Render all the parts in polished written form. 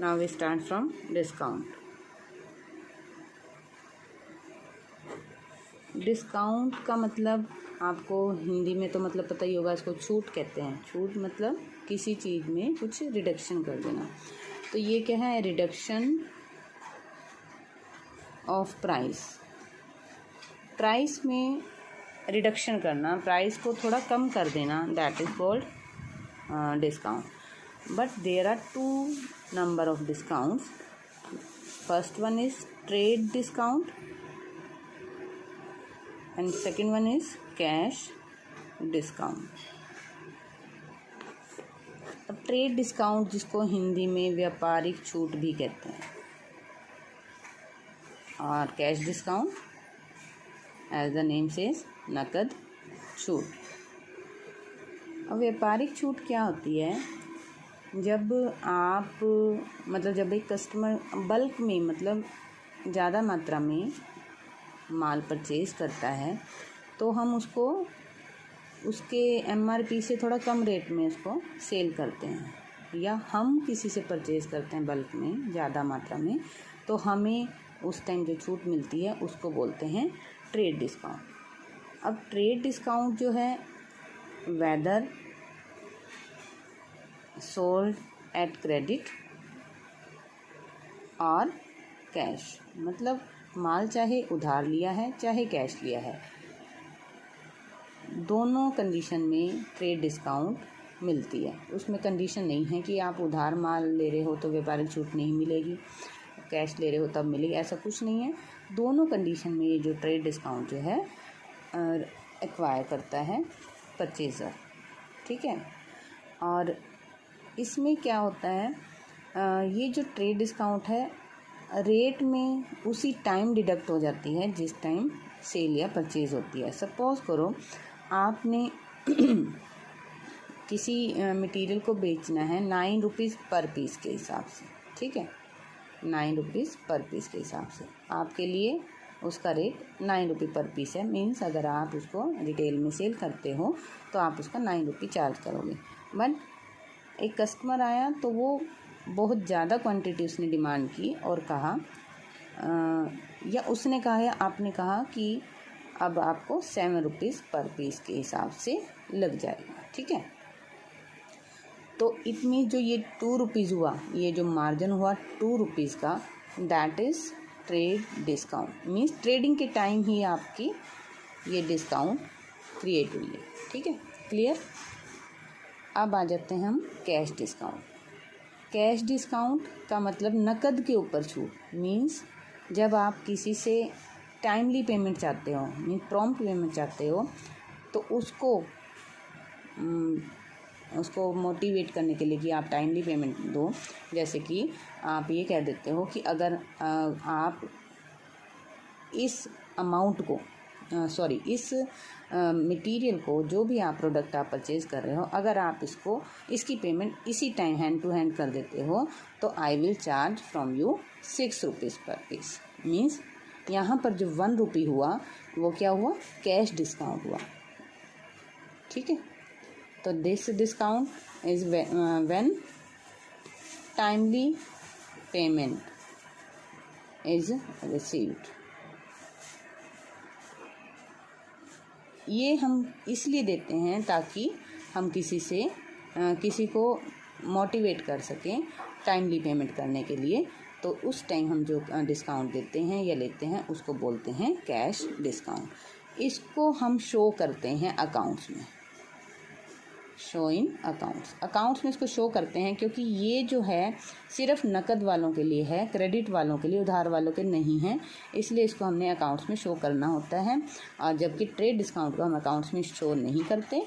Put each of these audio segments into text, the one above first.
Now we start from discount. Discount का मतलब आपको हिंदी में तो मतलब पता ही होगा, इसको छूट कहते हैं। छूट मतलब किसी चीज़ में कुछ रिडक्शन कर देना। तो ये क्या है, रिडक्शन ऑफ प्राइस। प्राइस में रिडक्शन करना, प्राइस को थोड़ा कम कर देना, that is called discount. But there are two number of discounts. First one is trade discount and second one is cash discount. अब ट्रेड डिस्काउंट, जिसको हिंदी में व्यापारिक छूट भी कहते हैं, और cash discount as the name says नकद छूट। अब व्यापारिक छूट क्या होती है, जब आप जब एक कस्टमर बल्क में मतलब ज़्यादा मात्रा में माल परचेज करता है तो हम उसको उसके MRP से थोड़ा कम रेट में उसको सेल करते हैं, या हम किसी से परचेज़ करते हैं बल्क में ज़्यादा मात्रा में, तो हमें उस टाइम जो छूट मिलती है उसको बोलते हैं ट्रेड डिस्काउंट। अब ट्रेड डिस्काउंट जो है, वेदर सोल्ड एट क्रेडिट और कैश, मतलब माल चाहे उधार लिया है चाहे कैश लिया है, दोनों कंडीशन में ट्रेड डिस्काउंट मिलती है। उसमें कंडीशन नहीं है कि आप उधार माल ले रहे हो तो व्यापारिक छूट नहीं मिलेगी, कैश ले रहे हो तब मिलेगी, ऐसा कुछ नहीं है। दोनों कंडीशन में ये जो ट्रेड डिस्काउंट जो है एक्वायर करता है परचेज़र, ठीक है। और इसमें क्या होता है, ये जो ट्रेड डिस्काउंट है, रेट में उसी टाइम डिडक्ट हो जाती है जिस टाइम सेल या परचेज़ होती है। सपोज़ करो आपने किसी मटेरियल को बेचना है 9 रुपीज़ पर पीस के हिसाब से, ठीक है, 9 रुपीज़ पर पीस के हिसाब से आपके लिए उसका रेट 9 रुपये पर पीस है। मीन्स अगर आप उसको रिटेल में सेल करते हो तो आप उसका 9 रुपये चार्ज करोगे। बट एक कस्टमर आया तो वो बहुत ज़्यादा क्वांटिटी उसने डिमांड की और कहा या उसने कहा या आपने कहा कि अब आपको 7 रुपीज़ पर पीस के हिसाब से लग जाएगा, ठीक है। तो इतनी जो ये 2 रुपीज़ हुआ, ये जो मार्जिन हुआ 2 रुपीज़ का, that is trade discount. Means trading के टाइम ही आपकी ये डिस्काउंट क्रिएट हुई है, ठीक है, क्लियर। अब आ जाते हैं हम कैश डिस्काउंट। कैश डिस्काउंट का मतलब नकद के ऊपर छूट। मीन्स जब आप किसी से टाइमली पेमेंट चाहते हो, मीन्स प्रॉम्प्ट पेमेंट चाहते हो, तो उसको मोटिवेट करने के लिए कि आप टाइमली पेमेंट दो। जैसे कि आप ये कह देते हो कि अगर आप इस अमाउंट को इस मटेरियल को, जो भी आप प्रोडक्ट आप परचेज़ कर रहे हो, अगर आप इसकी पेमेंट इसी टाइम हैंड टू हैंड कर देते हो तो I will charge from you 6 rupees पर पीस। मीन्स यहाँ पर जो 1 रुपी हुआ वो क्या हुआ, कैश डिस्काउंट हुआ, ठीक है। तो this discount is when timely payment is received. ये हम इसलिए देते हैं ताकि हम किसी को मोटिवेट कर सकें टाइमली पेमेंट करने के लिए। तो उस टाइम हम जो डिस्काउंट देते हैं या लेते हैं उसको बोलते हैं कैश डिस्काउंट। इसको हम शो करते हैं अकाउंट्स में, शो इन अकाउंट्स में इसको शो करते हैं, क्योंकि ये जो है सिर्फ नकद वालों के लिए है, क्रेडिट वालों के लिए, उधार वालों के नहीं है, इसलिए इसको हमने अकाउंट्स में शो करना होता है। और जबकि ट्रेड डिस्काउंट को हम अकाउंट्स में शो नहीं करते,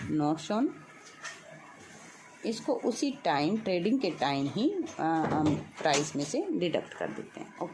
नॉट शोन। इसको उसी टाइम, ट्रेडिंग के टाइम ही हम प्राइस में से डिडक्ट कर देते हैं, ओके।